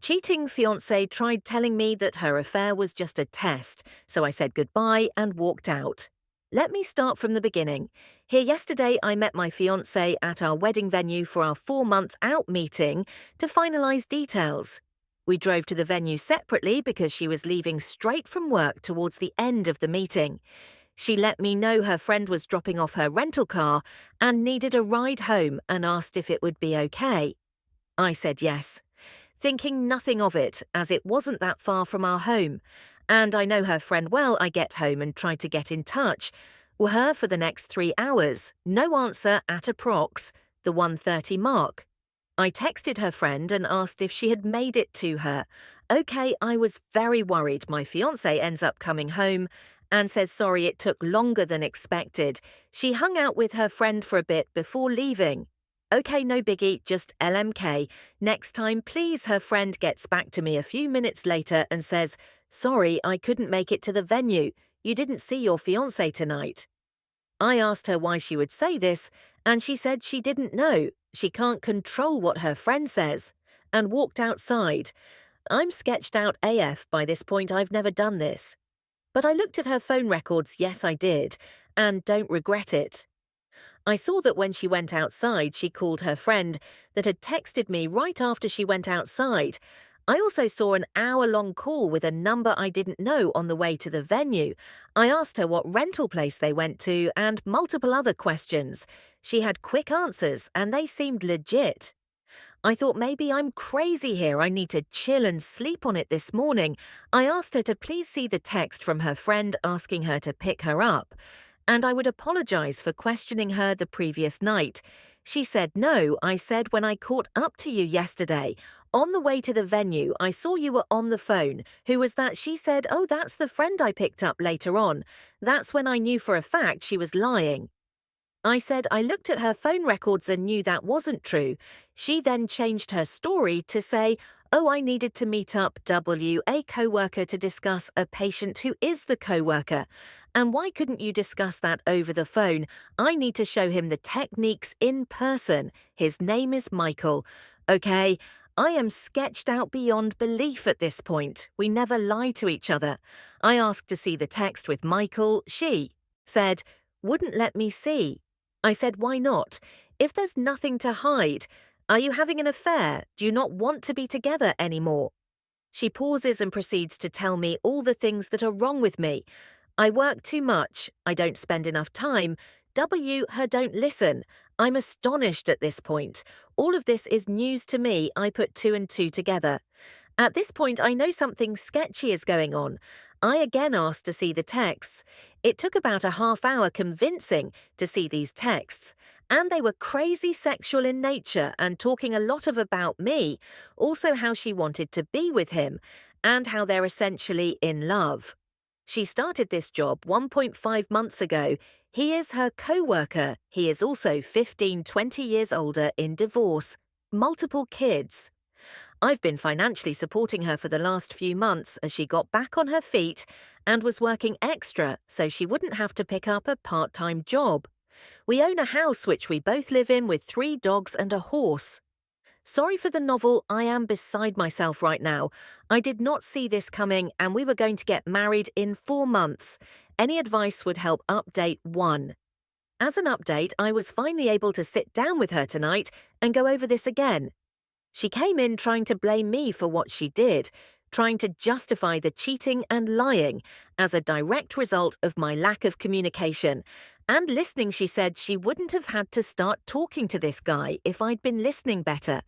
Cheating fiancée tried telling me that her affair was just a test, so I said goodbye and walked out. Let me start from the beginning. Here yesterday, I met my fiancé at our wedding venue for our 4-month out meeting to finalise details. We drove to the venue separately because she was leaving straight from work towards the end of the meeting. She let me know her friend was dropping off her rental car and needed a ride home and asked if it would be okay. I said yes, thinking nothing of it as it wasn't that far from our home, and I know her friend well. I get home and try to get in touch with her for the next 3 hours. No answer at approx. the 1:30 mark. I texted her friend and asked if she had made it to her. Okay, I was very worried. My fiancé ends up coming home and says sorry it took longer than expected. She hung out with her friend for a bit before leaving. Okay, no biggie, just LMK. Next time, please. Her friend gets back to me a few minutes later and says, sorry, I couldn't make it to the venue. You didn't see your fiancé tonight. I asked her why she would say this, and she said she didn't know. She can't control what her friend says, and walked outside. I'm sketched out AF by this point. I've never done this. But I looked at her phone records. Yes, I did, and don't regret it. I saw that when she went outside, she called her friend that had texted me right after she went outside. I also saw an hour-long call with a number I didn't know on the way to the venue. I asked her what rental place they went to and multiple other questions. She had quick answers and they seemed legit. I thought maybe I'm crazy here. I need to chill and sleep on it this morning. I asked her to please see the text from her friend asking her to pick her up, and I would apologize for questioning her the previous night. She said no. I said, when I caught up to you yesterday, on the way to the venue, I saw you were on the phone. Who was that? She said, oh, that's the friend I picked up later on. That's when I knew for a fact she was lying. I said I looked at her phone records and knew that wasn't true. She then changed her story to say, oh, I needed to meet up a coworker to discuss a patient who is the coworker. And why couldn't you discuss that over the phone? I need to show him the techniques in person. His name is Michael. Okay, I am sketched out beyond belief at this point. We never lie to each other. I asked to see the text with Michael. She said, wouldn't let me see. I said, why not? If there's nothing to hide. Are you having an affair? Do you not want to be together anymore? She pauses and proceeds to tell me all the things that are wrong with me. I work too much. I don't spend enough time. Her don't listen. I'm astonished at this point. All of this is news to me. I put 2 and 2 together. At this point, I know something sketchy is going on. I again asked to see the texts. It took about a half hour convincing to see these texts, and they were crazy sexual in nature and talking a lot about me, also how she wanted to be with him, and how they're essentially in love. She started this job 1.5 months ago. He is her co-worker. He is also 15-20 years older, in divorce, multiple kids. I've been financially supporting her for the last few months as she got back on her feet and was working extra so she wouldn't have to pick up a part-time job. We own a house which we both live in with 3 dogs and a horse. Sorry for the novel, I am beside myself right now. I did not see this coming and we were going to get married in 4 months. Any advice would help. Update 1. As an update, I was finally able to sit down with her tonight and go over this again. She came in trying to blame me for what she did, trying to justify the cheating and lying as a direct result of my lack of communication. And listening, she said she wouldn't have had to start talking to this guy if I'd been listening better.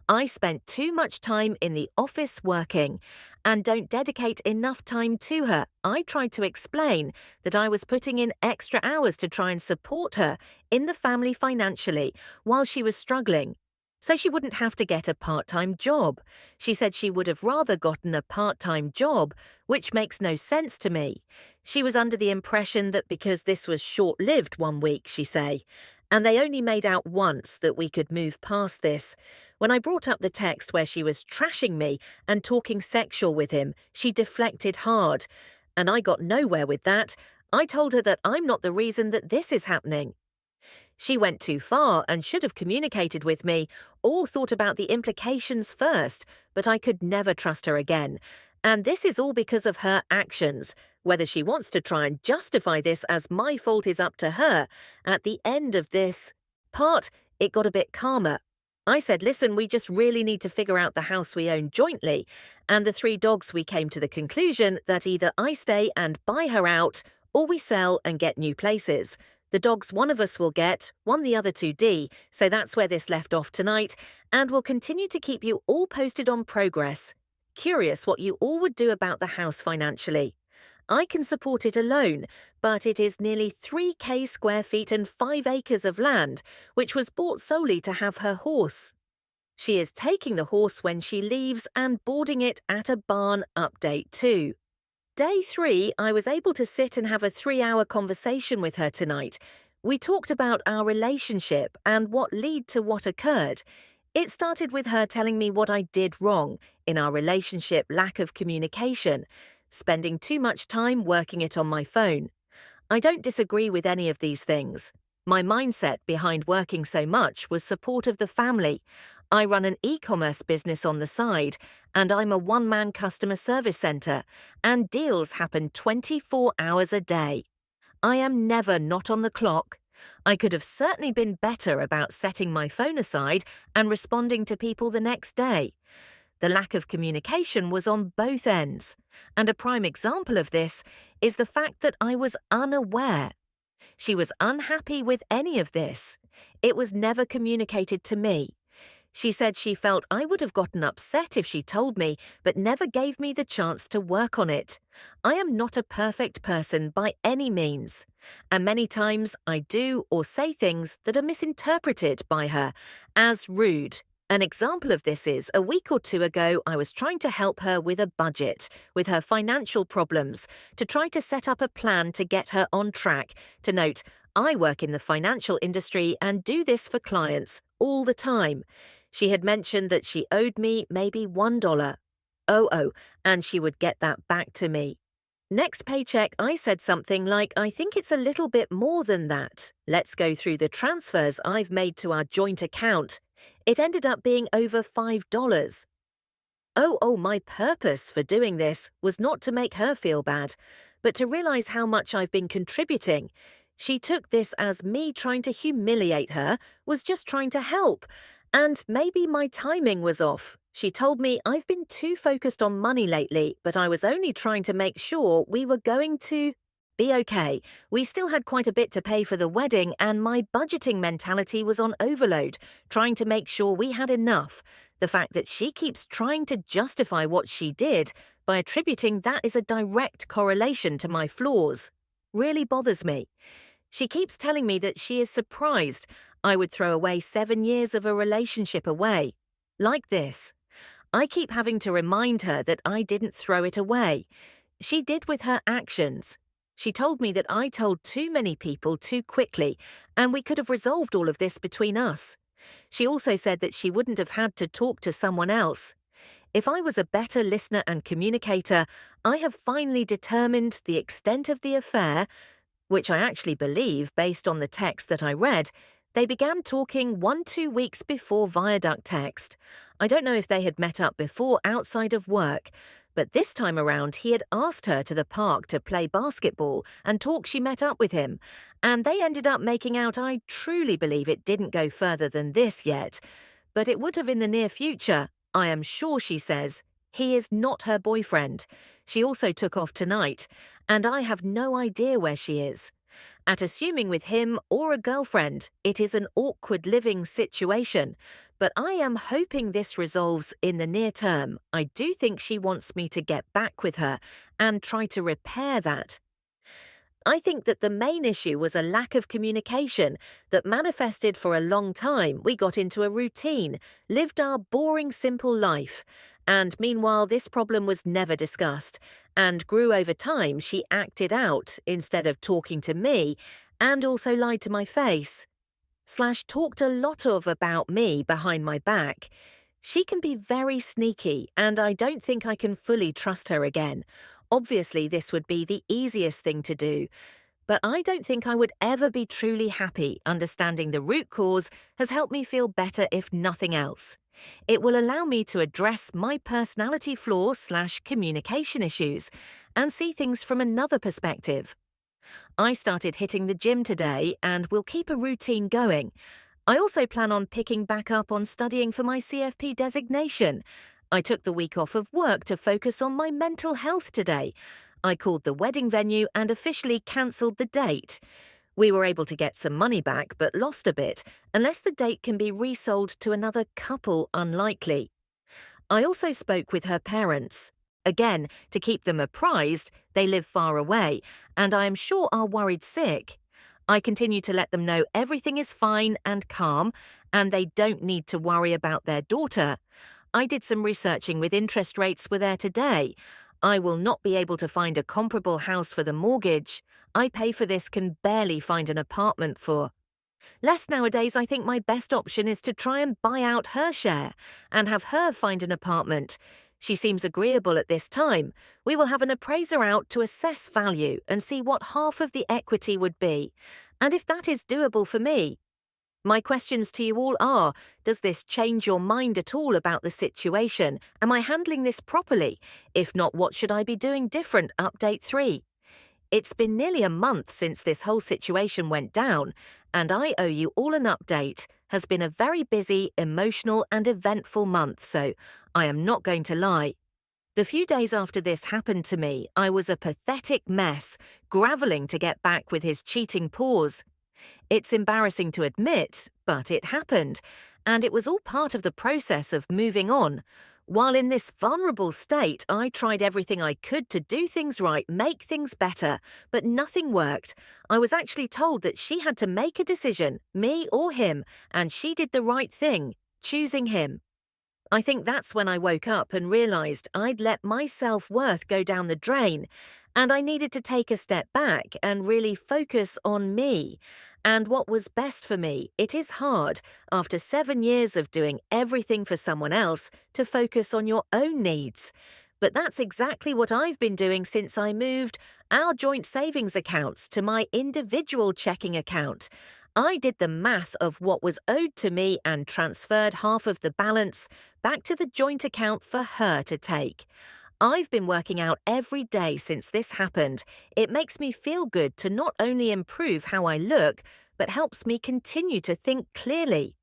I spent too much time in the office working and don't dedicate enough time to her. I tried to explain that I was putting in extra hours to try and support her in the family financially while she was struggling, so she wouldn't have to get a part-time job. She said she would have rather gotten a part-time job, which makes no sense to me. She was under the impression that because this was short-lived 1 week, she say, and they only made out once, that we could move past this. When I brought up the text where she was trashing me and talking sexual with him, she deflected hard, and I got nowhere with that. I told her that I'm not the reason that this is happening. She went too far and should have communicated with me or thought about the implications first, but I could never trust her again. And this is all because of her actions. Whether she wants to try and justify this as my fault is up to her. At the end of this part, it got a bit calmer. I said, listen, we just really need to figure out the house we own jointly. And the 3 dogs, we came to the conclusion that either I stay and buy her out, or we sell and get new places. The dogs one of us will get, one the other 2D, so that's where this left off tonight, and we'll continue to keep you all posted on progress. Curious what you all would do about the house financially. I can support it alone, but it is nearly 3k square feet and 5 acres of land, which was bought solely to have her horse. She is taking the horse when she leaves and boarding it at a barn update too. Day 3, I was able to sit and have a 3-hour conversation with her tonight. We talked about our relationship and what led to what occurred. It started with her telling me what I did wrong in our relationship, lack of communication, spending too much time working it on my phone. I don't disagree with any of these things. My mindset behind working so much was support of the family. I run an e-commerce business on the side, and I'm a one-man customer service center, and deals happen 24 hours a day. I am never not on the clock. I could have certainly been better about setting my phone aside and responding to people the next day. The lack of communication was on both ends, and a prime example of this is the fact that I was unaware. She was unhappy with any of this. It was never communicated to me. She said she felt I would have gotten upset if she told me, but never gave me the chance to work on it. I am not a perfect person by any means, and many times I do or say things that are misinterpreted by her as rude. An example of this is, a week or 2 ago, I was trying to help her with a budget, with her financial problems, to try to set up a plan to get her on track. To note, I work in the financial industry and do this for clients all the time. She had mentioned that she owed me maybe $1. And she would get that back to me. Next paycheck, I said something like, I think it's a little bit more than that. Let's go through the transfers I've made to our joint account. It ended up being over $5. My purpose for doing this was not to make her feel bad, but to realize how much I've been contributing. She took this as me trying to humiliate her, was just trying to help. And maybe my timing was off. She told me I've been too focused on money lately, but I was only trying to make sure we were going to be okay. We still had quite a bit to pay for the wedding, and my budgeting mentality was on overload, trying to make sure we had enough. The fact that she keeps trying to justify what she did by attributing that is a direct correlation to my flaws really bothers me. She keeps telling me that she is surprised I would throw away 7 years of a relationship away. Like this. I keep having to remind her that I didn't throw it away. She did with her actions. She told me that I told too many people too quickly, and we could have resolved all of this between us. She also said that she wouldn't have had to talk to someone else. If I was a better listener and communicator, I have finally determined the extent of the affair, which I actually believe, based on the text that I read, they began talking 1-2 weeks before Viaduct text. I don't know if they had met up before outside of work, but this time around he had asked her to the park to play basketball and talk. She met up with him, and they ended up making out. I truly believe it didn't go further than this yet, but it would have in the near future. I am sure, she says. He is not her boyfriend. She also took off tonight, and I have no idea where she is. At assuming with him or a girlfriend, it is an awkward living situation, but I am hoping this resolves in the near term. I do think she wants me to get back with her and try to repair that. I think that the main issue was a lack of communication that manifested for a long time. We got into a routine, lived our boring, simple life, and meanwhile this problem was never discussed and grew over time. She acted out instead of talking to me and also lied to my face. / talked a lot about me behind my back. She can be very sneaky, and I don't think I can fully trust her again. Obviously, this would be the easiest thing to do, but I don't think I would ever be truly happy. Understanding the root cause has helped me feel better, if nothing else. It will allow me to address my personality flaws/communication issues and see things from another perspective. I started hitting the gym today and will keep a routine going. I also plan on picking back up on studying for my CFP designation. I took the week off of work to focus on my mental health today. I called the wedding venue and officially cancelled the date. We were able to get some money back but lost a bit, unless the date can be resold to another couple, unlikely. I also spoke with her parents. Again, to keep them apprised, they live far away, and I am sure are worried sick. I continue to let them know everything is fine and calm, and they don't need to worry about their daughter. I did some researching with interest rates were there today. I will not be able to find a comparable house for the mortgage. I pay for this can barely find an apartment for. Less nowadays, I think my best option is to try and buy out her share and have her find an apartment. She seems agreeable at this time. We will have an appraiser out to assess value and see what half of the equity would be, and if that is doable for me. My questions to you all are, does this change your mind at all about the situation? Am I handling this properly? If not, what should I be doing different? Update 3. It's been nearly a month since this whole situation went down, and I owe you all an update. Has been a very busy, emotional and eventful month, so I am not going to lie. The few days after this happened to me, I was a pathetic mess, gravelling to get back with his cheating paws. It's embarrassing to admit, but it happened, and it was all part of the process of moving on. While in this vulnerable state, I tried everything I could to do things right, make things better, but nothing worked. I was actually told that she had to make a decision, me or him, and she did the right thing, choosing him. I think that's when I woke up and realised I'd let my self-worth go down the drain, and I needed to take a step back and really focus on me and what was best for me. It is hard, after 7 years of doing everything for someone else, to focus on your own needs. But that's exactly what I've been doing since I moved our joint savings accounts to my individual checking account. I did the math of what was owed to me and transferred half of the balance back to the joint account for her to take. I've been working out every day since this happened. It makes me feel good to not only improve how I look, but helps me continue to think clearly.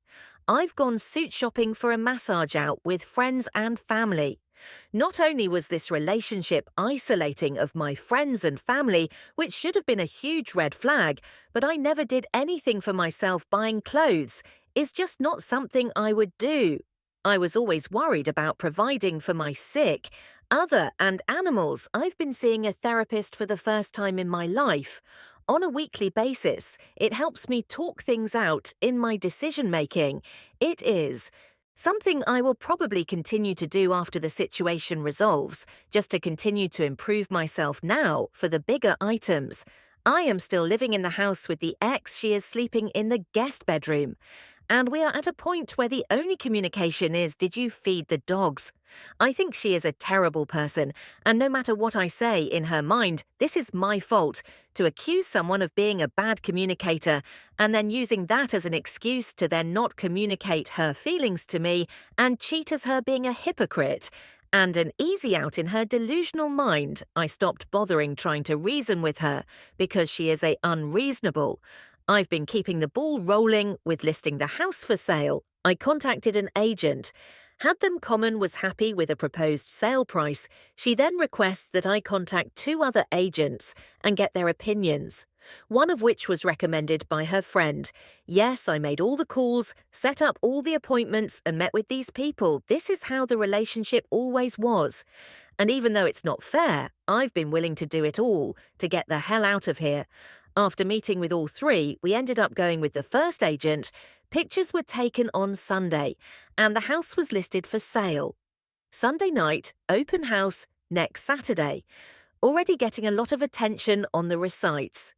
I've gone suit shopping for a massage out with friends and family. Not only was this relationship isolating of my friends and family, which should have been a huge red flag, but I never did anything for myself. Buying clothes is just not something I would do. I was always worried about providing for my sick, other and animals. I've been seeing a therapist for the first time in my life. On a weekly basis, it helps me talk things out in my decision-making. It is something I will probably continue to do after the situation resolves, just to continue to improve myself now for the bigger items. I am still living in the house with the ex. She is sleeping in the guest bedroom. And we are at a point where the only communication is, did you feed the dogs? I think she is a terrible person, and no matter what I say, in her mind, this is my fault. To accuse someone of being a bad communicator and then using that as an excuse to then not communicate her feelings to me and cheat as her being a hypocrite. And an easy out in her delusional mind, I stopped bothering trying to reason with her because she is unreasonable. I've been keeping the ball rolling with listing the house for sale. I contacted an agent. Had them Common was happy with a proposed sale price. She then requests that I contact 2 other agents and get their opinions, one of which was recommended by her friend. Yes, I made all the calls, set up all the appointments and met with these people. This is how the relationship always was. And even though it's not fair, I've been willing to do it all to get the hell out of here. After meeting with all 3, we ended up going with the first agent. Pictures were taken on Sunday, and the house was listed for sale. Sunday night, open house, next Saturday. Already getting a lot of attention on the recites.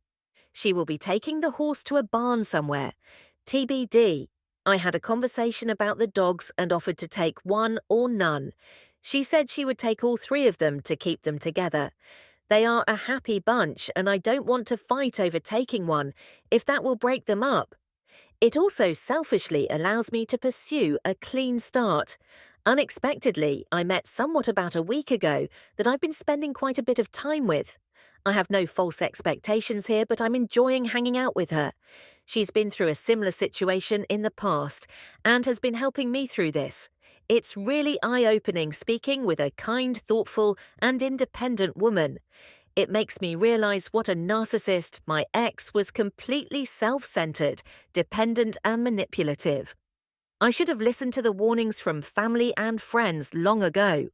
She will be taking the horse to a barn somewhere. TBD. I had a conversation about the dogs and offered to take one or none. She said she would take all 3 of them to keep them together. They are a happy bunch and I don't want to fight over taking one if that will break them up. It also selfishly allows me to pursue a clean start. Unexpectedly, I met someone about a week ago that I've been spending quite a bit of time with. I have no false expectations here, but I'm enjoying hanging out with her. She's been through a similar situation in the past and has been helping me through this. It's really eye-opening speaking with a kind, thoughtful, and independent woman. It makes me realize what a narcissist my ex was: completely self-centered, dependent, and manipulative. I should have listened to the warnings from family and friends long ago.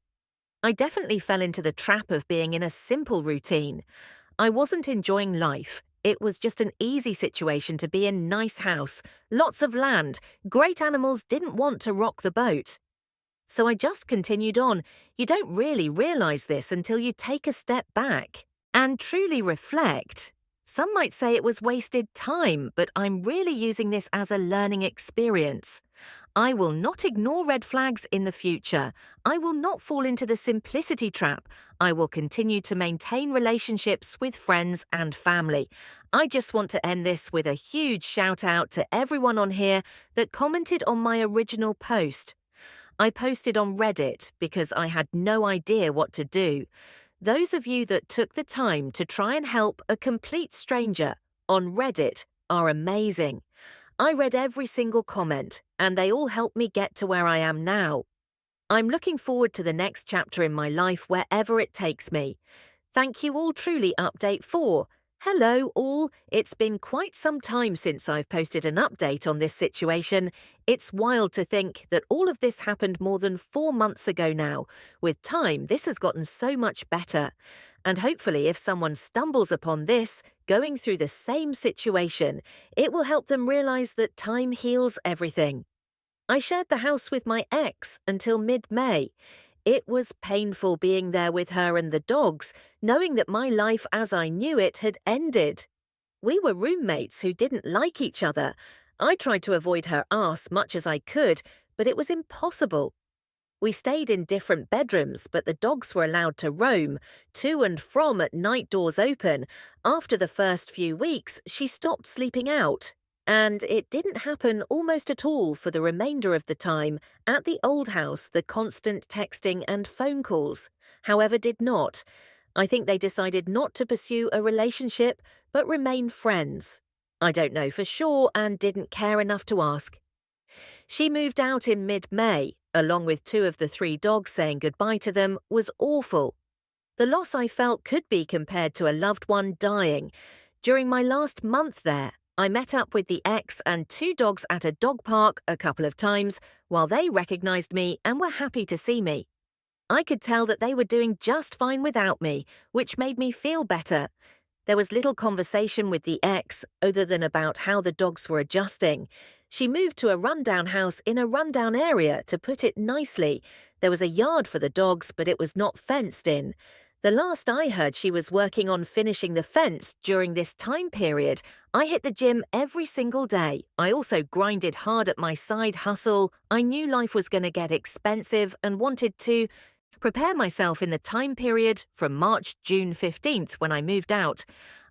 I definitely fell into the trap of being in a simple routine. I wasn't enjoying life. It was just an easy situation to be in: nice house, lots of land, great animals, didn't want to rock the boat. So I just continued on. You don't really realize this until you take a step back and truly reflect. Some might say it was wasted time, but I'm really using this as a learning experience. I will not ignore red flags in the future. I will not fall into the simplicity trap. I will continue to maintain relationships with friends and family. I just want to end this with a huge shout out to everyone on here that commented on my original post. I posted on Reddit because I had no idea what to do. Those of you that took the time to try and help a complete stranger on Reddit are amazing. I read every single comment, and they all helped me get to where I am now. I'm looking forward to the next chapter in my life wherever it takes me. Thank you all. Truly update 4. Hello all, it's been quite some time since I've posted an update on this situation. It's wild to think that all of this happened more than 4 months ago now. With time, this has gotten so much better. And hopefully if someone stumbles upon this, going through the same situation, it will help them realize that time heals everything. I shared the house with my ex until mid-May. It was painful being there with her and the dogs, knowing that my life as I knew it had ended. We were roommates who didn't like each other. I tried to avoid her arse much as I could, but it was impossible. We stayed in different bedrooms, but the dogs were allowed to roam, to and from at night, doors open. After the first few weeks, she stopped sleeping out. And it didn't happen almost at all for the remainder of the time. At the old house, the constant texting and phone calls, however, did not. I think they decided not to pursue a relationship, but remain friends. I don't know for sure and didn't care enough to ask. She moved out in mid-May, along with 2 of the 3 dogs. Saying goodbye to them was awful. The loss I felt could be compared to a loved one dying. During my last month there, I met up with the ex and 2 dogs at a dog park a couple of times while they recognized me and were happy to see me. I could tell that they were doing just fine without me, which made me feel better. There was little conversation with the ex other than about how the dogs were adjusting. She moved to a rundown house in a rundown area, to put it nicely. There was a yard for the dogs, but it was not fenced in. The last I heard, she was working on finishing the fence during this time period. I hit the gym every single day. I also grinded hard at my side hustle. I knew life was going to get expensive and wanted to prepare myself in the time period from March-June 15th when I moved out.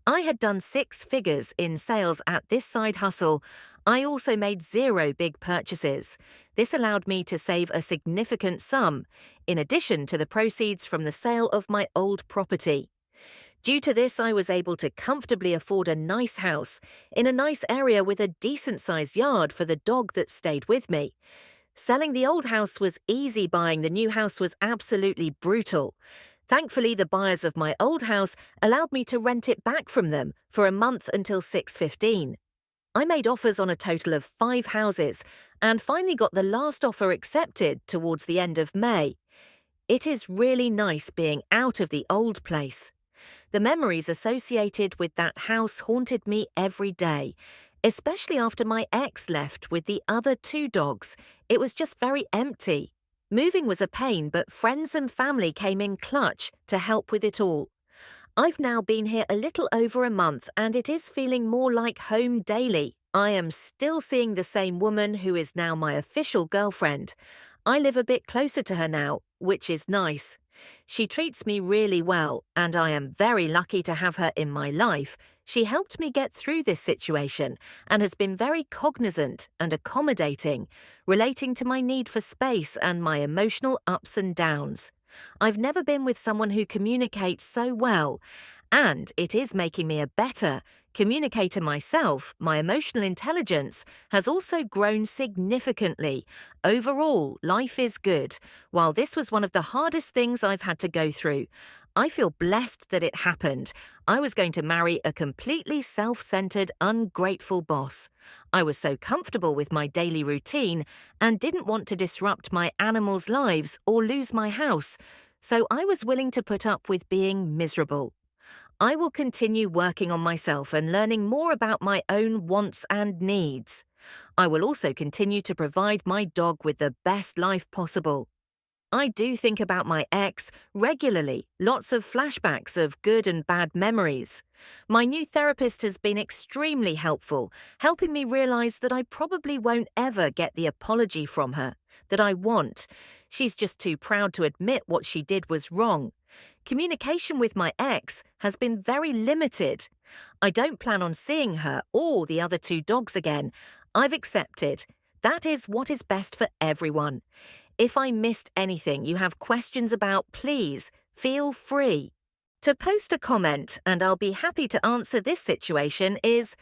I had done 6 figures in sales at this side hustle. I also made 0 big purchases. This allowed me to save a significant sum, in addition to the proceeds from the sale of my old property. Due to this, I was able to comfortably afford a nice house in a nice area with a decent-sized yard for the dog that stayed with me. Selling the old house was easy. Buying the new house was absolutely brutal. Thankfully, the buyers of my old house allowed me to rent it back from them for a month until 6/15. I made offers on a total of 5 houses and finally got the last offer accepted towards the end of May. It is really nice being out of the old place. The memories associated with that house haunted me every day, especially after my ex left with the other 2 dogs. It was just very empty. Moving was a pain, but friends and family came in clutch to help with it all. I've now been here a little over a month and it is feeling more like home daily. I am still seeing the same woman who is now my official girlfriend. I live a bit closer to her now, which is nice. She treats me really well, and I am very lucky to have her in my life. She helped me get through this situation and has been very cognizant and accommodating, relating to my need for space and my emotional ups and downs. I've never been with someone who communicates so well, and it is making me a better communicator myself. My emotional intelligence has also grown significantly. Overall, life is good. While this was one of the hardest things I've had to go through, I feel blessed that it happened. I was going to marry a completely self-centered, ungrateful boss. I was so comfortable with my daily routine and didn't want to disrupt my animals' lives or lose my house, so I was willing to put up with being miserable. I will continue working on myself and learning more about my own wants and needs. I will also continue to provide my dog with the best life possible. I do think about my ex regularly, lots of flashbacks of good and bad memories. My new therapist has been extremely helpful, helping me realize that I probably won't ever get the apology from her that I want. She's just too proud to admit what she did was wrong. Communication with my ex has been very limited. I don't plan on seeing her or the other two dogs again. I've accepted. That is what is best for everyone. If I missed anything you have questions about, please feel free to post a comment, and I'll be happy to answer. This situation is